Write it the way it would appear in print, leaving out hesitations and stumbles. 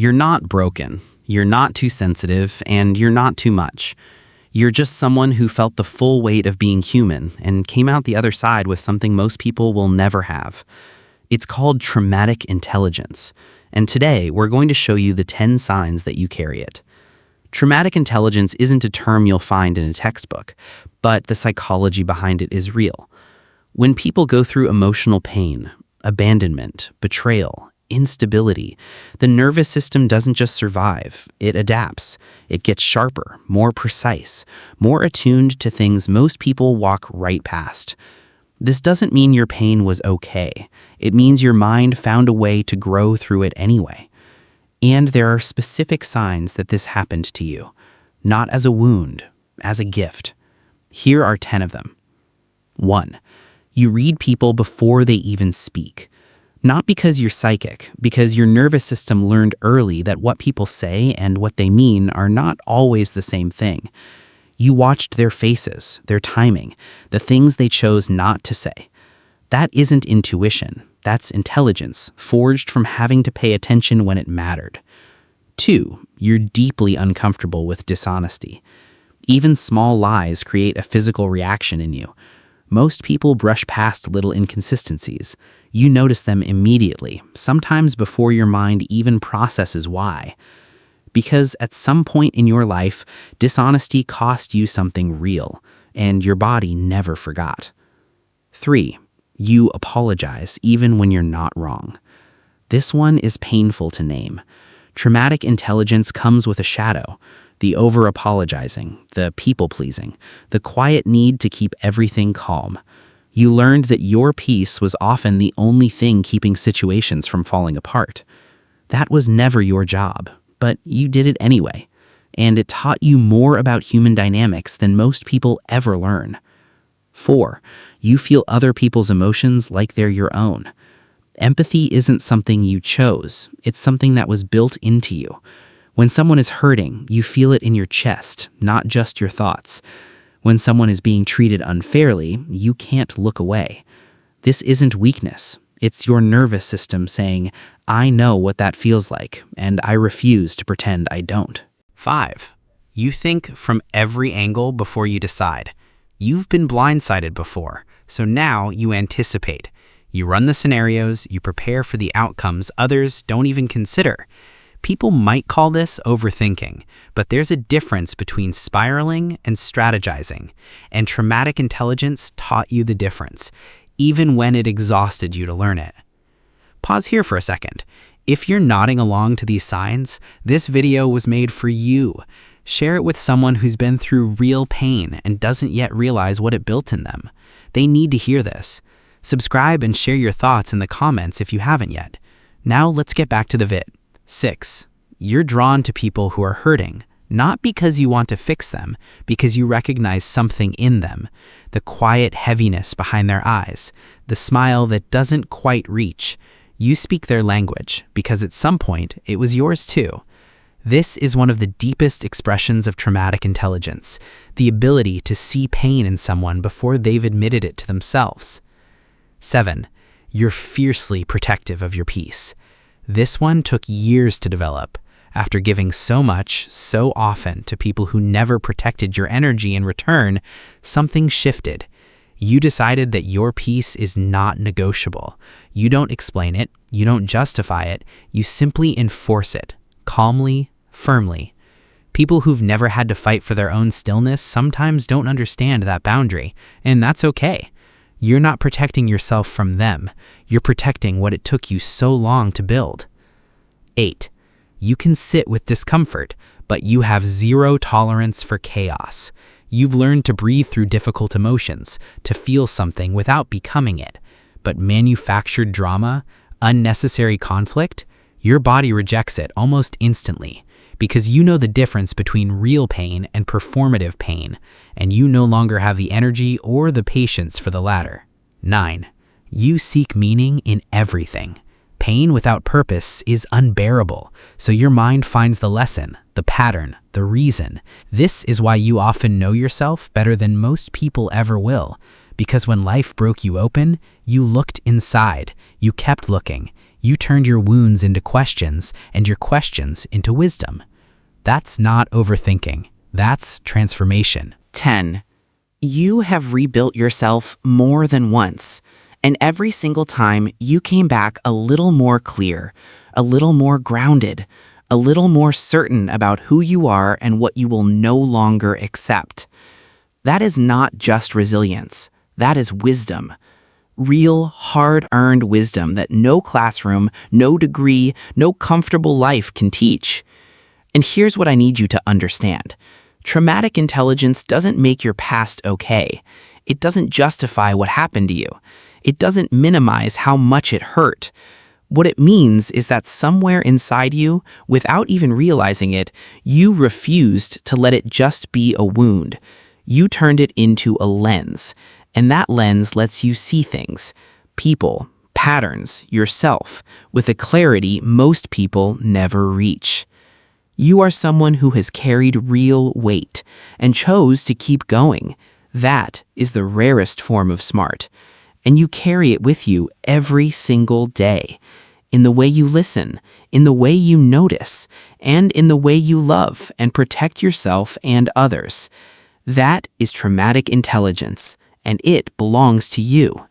You're not broken, you're not too sensitive, and you're not too much. You're just someone who felt the full weight of being human and came out the other side with something most people will never have. It's called traumatic intelligence, and today we're going to show you the 10 signs that you carry it. Traumatic intelligence isn't a term you'll find in a textbook, but the psychology behind it is real. When people go through emotional pain, abandonment, betrayal, instability, the nervous system doesn't just survive, it adapts. It gets sharper, more precise, more attuned to things most people walk right past. This doesn't mean your pain was okay. It means your mind found a way to grow through it anyway. And there are specific signs that this happened to you, not as a wound, as a gift. Here are 10 of them. 1. You read people before they even speak. Not because you're psychic, because your nervous system learned early that what people say and what they mean are not always the same thing. You watched their faces, their timing, the things they chose not to say. That isn't intuition. That's intelligence, forged from having to pay attention when it mattered. 2. You're deeply uncomfortable with dishonesty. Even small lies create a physical reaction in you. Most people brush past little inconsistencies. You notice them immediately, sometimes before your mind even processes why. Because at some point in your life, dishonesty cost you something real, and your body never forgot. 3. You apologize even when you're not wrong. This one is painful to name. Traumatic intelligence comes with a shadow. The over-apologizing, the people-pleasing, the quiet need to keep everything calm. You learned that your peace was often the only thing keeping situations from falling apart. That was never your job, but you did it anyway. And it taught you more about human dynamics than most people ever learn. 4. You feel other people's emotions like they're your own. Empathy isn't something you chose, it's something that was built into you. When someone is hurting, you feel it in your chest, not just your thoughts. When someone is being treated unfairly, you can't look away. This isn't weakness. It's your nervous system saying, I know what that feels like, and I refuse to pretend I don't. 5. You think from every angle before you decide. You've been blindsided before, so now you anticipate. You run the scenarios, you prepare for the outcomes others don't even consider. People might call this overthinking, but there's a difference between spiraling and strategizing, and traumatic intelligence taught you the difference, even when it exhausted you to learn it. Pause here for a second. If you're nodding along to these signs, this video was made for you. Share it with someone who's been through real pain and doesn't yet realize what it built in them. They need to hear this. Subscribe and share your thoughts in the comments if you haven't yet. Now let's get back to the vid. 6. You're drawn to people who are hurting, not because you want to fix them, because you recognize something in them. The quiet heaviness behind their eyes, the smile that doesn't quite reach. You speak their language because at some point it was yours too. This is one of the deepest expressions of traumatic intelligence, the ability to see pain in someone before they've admitted it to themselves. 7. You're fiercely protective of your peace. This one took years to develop. After giving so much, so often to people who never protected your energy in return, something shifted. You decided that your peace is not negotiable. You don't explain it, you don't justify it, you simply enforce it. Calmly, firmly. People who've never had to fight for their own stillness sometimes don't understand that boundary, and that's okay. You're not protecting yourself from them. You're protecting what it took you so long to build. 8. You can sit with discomfort, but you have zero tolerance for chaos. You've learned to breathe through difficult emotions, to feel something without becoming it. But manufactured drama, unnecessary conflict, your body rejects it almost instantly because you know the difference between real pain and performative pain, and you no longer have the energy or the patience for the latter. 9. You seek meaning in everything. Pain without purpose is unbearable, so your mind finds the lesson, the pattern, the reason. This is why you often know yourself better than most people ever will, because when life broke you open, you looked inside, you kept looking, You turned your wounds into questions and your questions into wisdom. That's not overthinking. That's transformation. 10. You have rebuilt yourself more than once, and every single time you came back a little more clear, a little more grounded, a little more certain about who you are and what you will no longer accept. That is not just resilience. That is wisdom. Real, hard-earned wisdom that no classroom, no degree, no comfortable life can teach. And here's what I need you to understand. Traumatic intelligence doesn't make your past okay. It doesn't justify what happened to you. It doesn't minimize how much it hurt. What it means is that somewhere inside you, without even realizing it, you refused to let it just be a wound. You turned it into a lens, and that lens lets you see things, people, patterns, yourself, with a clarity most people never reach. You are someone who has carried real weight and chose to keep going. That is the rarest form of smart. And you carry it with you every single day. In the way you listen, in the way you notice, and in the way you love and protect yourself and others. That is traumatic intelligence, and it belongs to you.